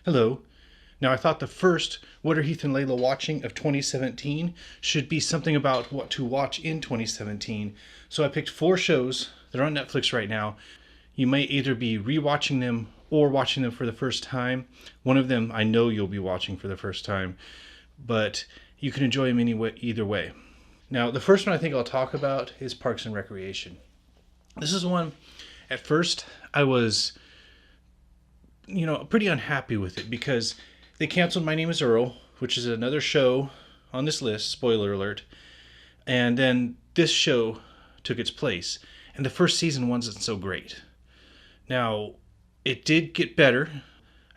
Hello. Now, I thought the first What Are Heath and Layla Watching of 2017 should be something about what to watch in 2017. So I picked four shows that are on Netflix right now. You might either be rewatching them or watching them for the first time. One of them I know you'll be watching for the first time, but you can enjoy them either way. Now, the first one I think I'll talk about is Parks and Recreation. This is one, at first, I was, pretty unhappy with it because they canceled My Name is Earl, which is another show on this list, spoiler alert. And then this show took its place. And the first season wasn't so great. Now, it did get better.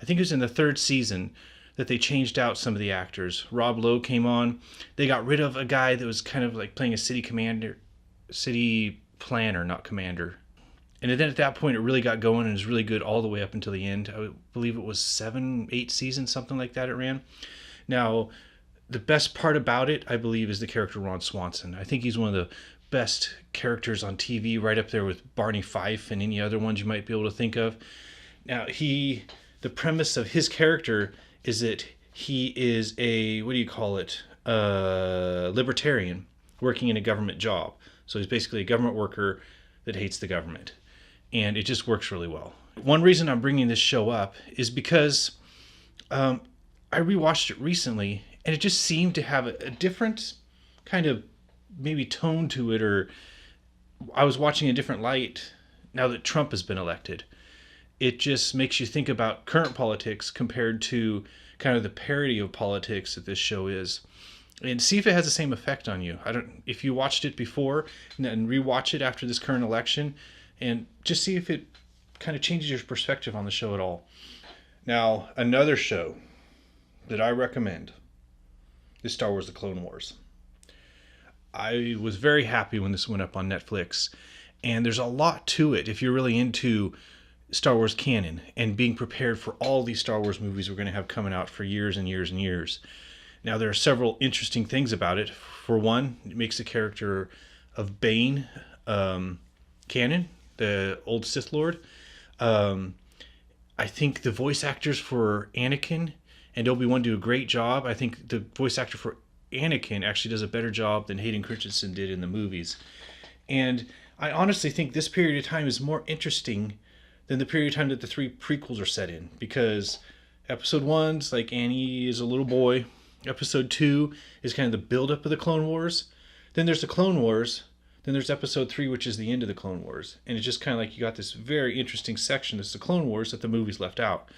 I think it was in the third season that they changed out some of the actors. Rob Lowe came on. They got rid of a guy that was kind of like playing a city planner, not commander. And then at that point, it really got going and was really good all the way up until the end. I believe it was 7, 8 seasons, something like that it ran. Now, the best part about it, I believe, is the character Ron Swanson. I think he's one of the best characters on TV, right up there with Barney Fife and any other ones you might be able to think of. Now, the premise of his character is that he is a, libertarian working in a government job. So he's basically a government worker that hates the government. And it just works really well. One reason I'm bringing this show up is because I rewatched it recently, and it just seemed to have a different kind of maybe tone to it, or I was watching a different light now that Trump has been elected. It just makes you think about current politics compared to kind of the parody of politics that this show is, and see if it has the same effect on you. If you watched it before and rewatch it after this current election, and just see if it kind of changes your perspective on the show at all. Now, another show that I recommend is Star Wars: The Clone Wars. I was very happy when this went up on Netflix, and there's a lot to it if you're really into Star Wars canon and being prepared for all these Star Wars movies we're going to have coming out for years and years and years. Now, there are several interesting things about it. For one, it makes the character of Bane canon, the old Sith Lord. I think the voice actors for Anakin and Obi-Wan do a great job. I think the voice actor for Anakin actually does a better job than Hayden Christensen did in the movies. And I honestly think this period of time is more interesting than the period of time that the 3 prequels are set in, because episode 1's like Annie is a little boy. Episode 2 is kind of the build-up of the Clone Wars. Then there's the Clone Wars. Then there's episode 3, which is the end of the Clone Wars. And it's just kind of like you got this very interesting section that's the Clone Wars that the movies left out.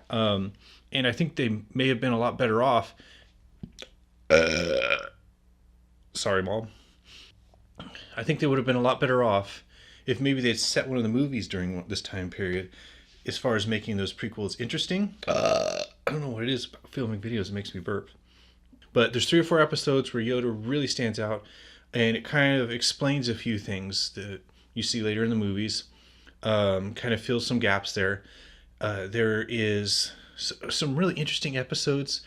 And I think they may have been a lot better off. Sorry, Mom. I think they would have been a lot better off if maybe they'd set one of the movies during this time period as far as making those prequels interesting. I don't know what it is about filming videos that makes me burp. But there's 3 or 4 episodes where Yoda really stands out, and it kind of explains a few things that you see later in the movies. Kind of fills some gaps there. There is some really interesting episodes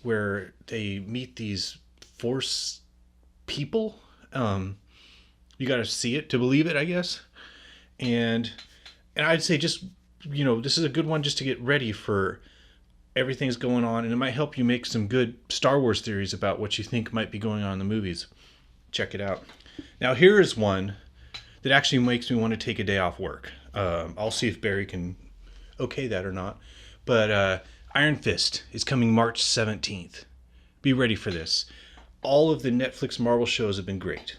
where they meet these Force people. You got to see it to believe it, I guess. And I'd say just, this is a good one just to get ready for everything's going on, and it might help you make some good Star Wars theories about what you think might be going on in the movies. Check it out. Now, here is one that actually makes me want to take a day off work. I'll see if Barry can okay that or not. But Iron Fist is coming March 17th. Be ready for this. All of the Netflix Marvel shows have been great.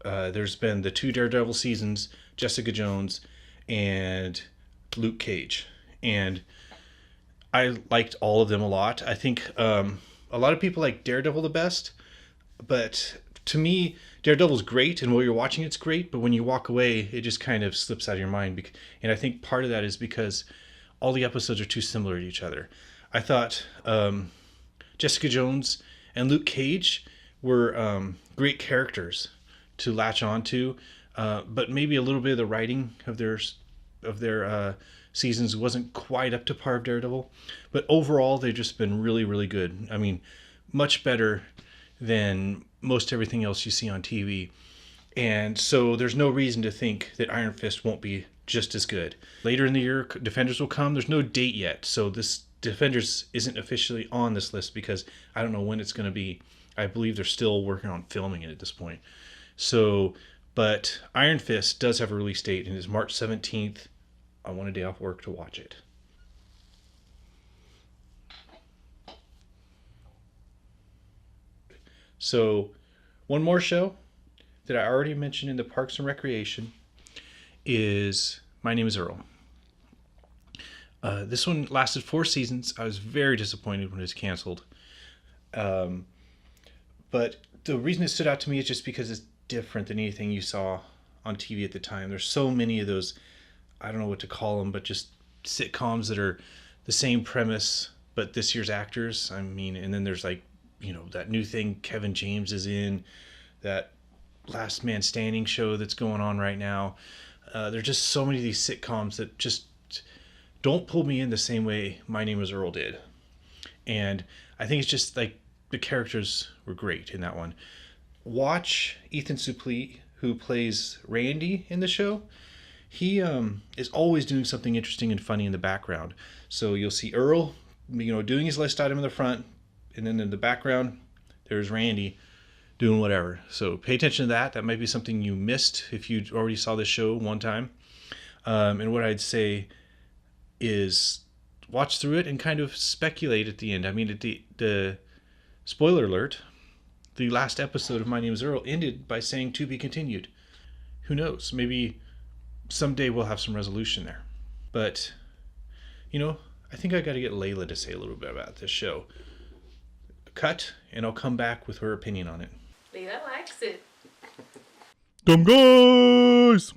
There's been the 2 Daredevil seasons, Jessica Jones, and Luke Cage. And I liked all of them a lot. I think a lot of people like Daredevil the best, but to me, Daredevil's great, and while you're watching it's great, but when you walk away, it just kind of slips out of your mind. And I think part of that is because all the episodes are too similar to each other. I thought Jessica Jones and Luke Cage were great characters to latch on to, but maybe a little bit of the writing of their seasons wasn't quite up to par of Daredevil, but overall they've just been really, really good. I mean, much better than most everything else you see on TV. And so there's no reason to think that Iron Fist won't be just as good. Later in the year, Defenders will come. There's no date yet, so this Defenders isn't officially on this list because I don't know when it's going to be. I believe they're still working on filming it at this point. So, but Iron Fist does have a release date, and it's March 17th. I want a day off work to watch it. So, one more show that I already mentioned in the Parks and Recreation is My Name is Earl. This one lasted 4 seasons. I was very disappointed when it was canceled. But the reason it stood out to me is just because it's different than anything you saw on TV at the time. There's so many of those, I don't know what to call them, but just sitcoms that are the same premise, but this year's actors. I mean, and then there's like, that new thing Kevin James is in, that Last Man Standing show that's going on right now. There's just so many of these sitcoms that just don't pull me in the same way My Name is Earl did. And I think it's just like the characters were great in that one. Watch Ethan Suplee, who plays Randy in the show. He is always doing something interesting and funny in the background. So you'll see Earl, doing his list item in the front, and then in the background, there's Randy doing whatever. So pay attention to that. That might be something you missed if you already saw this show one time. And what I'd say is watch through it and kind of speculate at the end. I mean, at the spoiler alert, the last episode of My Name is Earl ended by saying to be continued. Who knows? Maybe someday we'll have some resolution there. But, I think I got to get Layla to say a little bit about this show. Cut, and I'll come back with her opinion on it. Layla likes it. Dumb guys!